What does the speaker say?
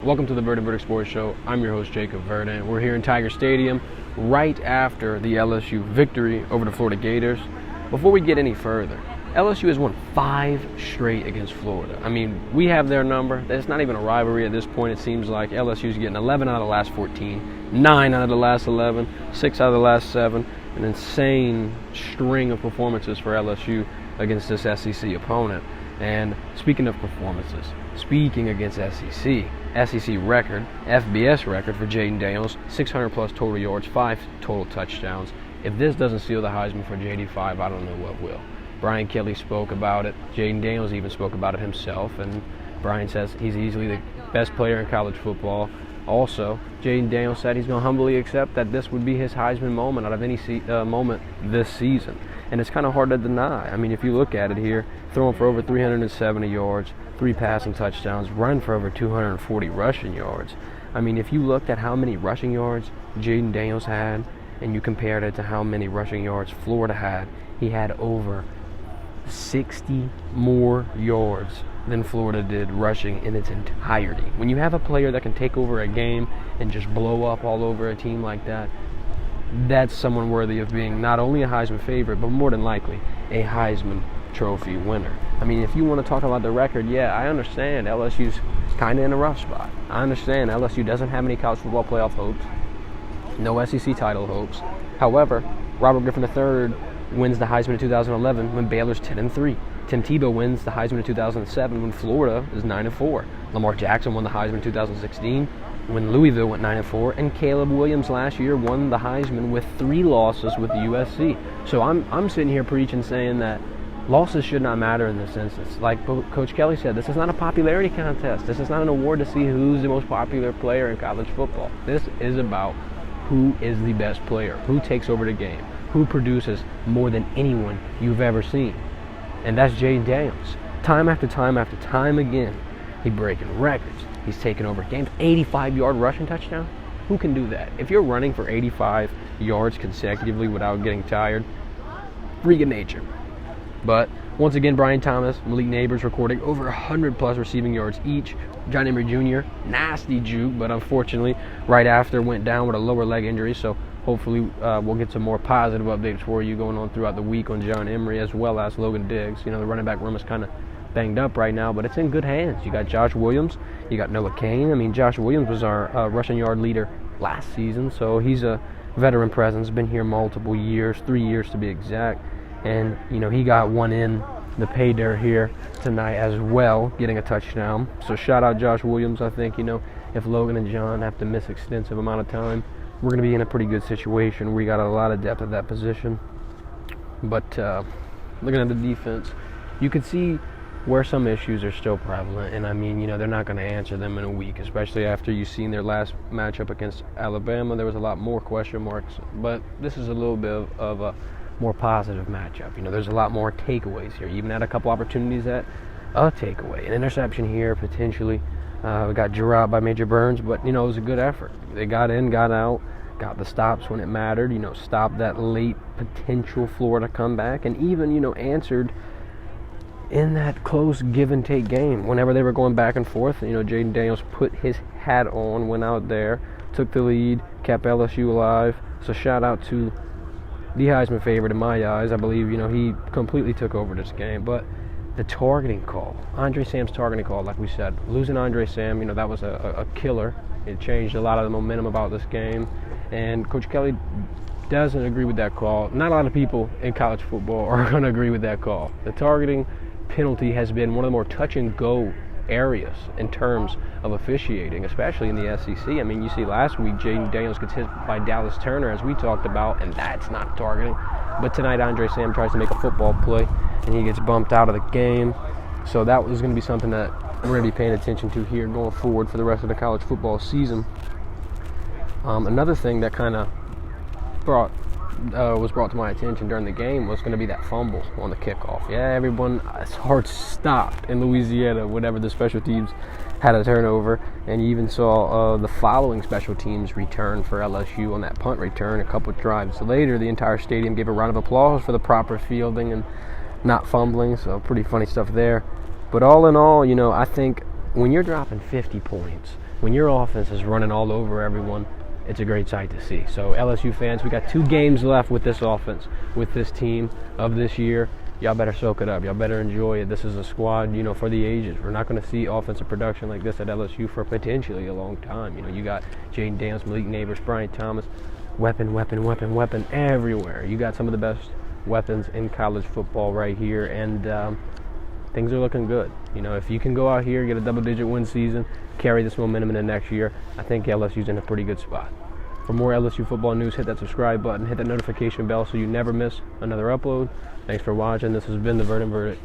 Welcome to the Verdin Sports Show. I'm your host, Jacob Verdin. We're here in Tiger Stadium right after the LSU victory over the Florida Gators. Before we get any further, LSU has won 5 straight against Florida. I mean, we have their number. It's not even a rivalry at this point. It seems like LSU's getting 11 out of the last 14, 9 out of the last 11, 6 out of the last 7. An insane string of performances for LSU against this SEC opponent. And speaking of performances, speaking against SEC record, FBS record for Jayden Daniels, 600-plus total yards, 5 total touchdowns. If this doesn't steal the Heisman for JD5, I don't know what will. Brian Kelly spoke about it. Jayden Daniels even spoke about it himself. And Brian says he's easily the best player in college football. Also, Jayden Daniels said he's going to humbly accept that this would be his Heisman moment out of any moment this season. And it's kind of hard to deny. I mean, if you look at it here, throwing for over 370 yards, 3 passing touchdowns, running for over 240 rushing yards. I mean, if you looked at how many rushing yards Jayden Daniels had and you compared it to how many rushing yards Florida had, he had over 60 more yards than Florida did rushing in its entirety. When you have a player that can take over a game and just blow up all over a team like that, that's someone worthy of being not only a Heisman favorite, but more than likely a Heisman Trophy winner. I mean, if you want to talk about the record, yeah, I understand LSU's kind of in a rough spot. I understand LSU doesn't have any college football playoff hopes, no SEC title hopes. However, Robert Griffin III wins the Heisman in 2011 when Baylor's 10-3. Tim Tebow wins the Heisman in 2007 when Florida is 9-4. Lamar Jackson won the Heisman in 2016 when Louisville went 9-4, and Caleb Williams last year won the Heisman with 3 losses with the USC. So I'm sitting here preaching, saying that losses should not matter in this instance. Like Coach Kelly said, this is not a popularity contest. This is not an award to see who's the most popular player in college football. This is about who is the best player, who takes over the game, who produces more than anyone you've ever seen. And that's Jayden Daniels. Time after time after time again, he's breaking records. He's taking over games. 85-yard rushing touchdown. Who can do that? If you're running for 85 yards consecutively without getting tired, freak of nature. But once again, Brian Thomas, Malik Neighbors recording over 100-plus receiving yards each. John Emery Jr., nasty juke, but unfortunately, right after went down with a lower leg injury. So hopefully we'll get some more positive updates for you going on throughout the week on John Emery as well as Logan Diggs. You know, the running back room is kind of banged up right now, but it's in good hands. You got Josh Williams, you got Noah Cain. I mean, Josh Williams was our rushing yard leader last season, so he's a veteran presence, been here multiple years, 3 years to be exact. And, you know, he got one in the pay dirt here tonight as well, getting a touchdown. So shout out Josh Williams. I think, you know, if Logan and John have to miss extensive amount of time, we're going to be in a pretty good situation. We got a lot of depth at that position. But looking at the defense, you could see where some issues are still prevalent. And, I mean, you know, they're not going to answer them in a week, especially after you've seen their last matchup against Alabama. There was a lot more question marks. But this is a little bit of a more positive matchup. You know, there's a lot more takeaways here. You even had a couple opportunities at a takeaway. An interception here, potentially. We got dropped by Major Burns, but, you know, it was a good effort. They got in, got out, got the stops when it mattered, you know, stopped that late potential Florida comeback, and even, you know, answered in that close give-and-take game. Whenever they were going back and forth, you know, Jayden Daniels put his hat on, went out there, took the lead, kept LSU alive. So shout out to the Heisman favorite in my eyes. I believe, you know, he completely took over this game. But the targeting call, Andre Sam's targeting call, like we said, losing Andre Sam, you know, that was a killer. It changed a lot of the momentum about this game. And Coach Kelly doesn't agree with that call. Not a lot of people in college football are going to agree with that call. The targeting penalty has been one of the more touch-and-go areas in terms of officiating, especially in the SEC. I mean, you see last week Jayden Daniels gets hit by Dallas Turner, as we talked about, and that's not targeting. But tonight Andre Sam tries to make a football play, and he gets bumped out of the game. So that was going to be something that we're going to be paying attention to here going forward for the rest of the college football season. Another thing that kind of was brought to my attention during the game was going to be that fumble on the kickoff. Yeah, everyone's heart stopped in Louisiana whenever the special teams had a turnover, and you even saw the following special teams return for LSU on that punt return. A couple drives later, the entire stadium gave a round of applause for the proper fielding and not fumbling, so pretty funny stuff there. But all in all, you know, I think when you're dropping 50 points when your offense is running all over everyone, it's a great sight to see. So LSU fans, we got 2 games left with this offense, with this team of this year. Y'all better soak it up. Y'all better enjoy it. This is a squad, for the ages. We're not going to see offensive production like this at LSU for potentially a long time. You got Jayden, Malik Neighbors, Brian Thomas, weapon everywhere. You got some of the best weapons in college football right here, and things are looking good. If you can go out here, get a double-digit win season, carry this momentum into next year, I think LSU's in a pretty good spot. For more LSU football news, hit that subscribe button, hit that notification bell so you never miss another upload. Thanks for watching. This has been the Verdin Verdict.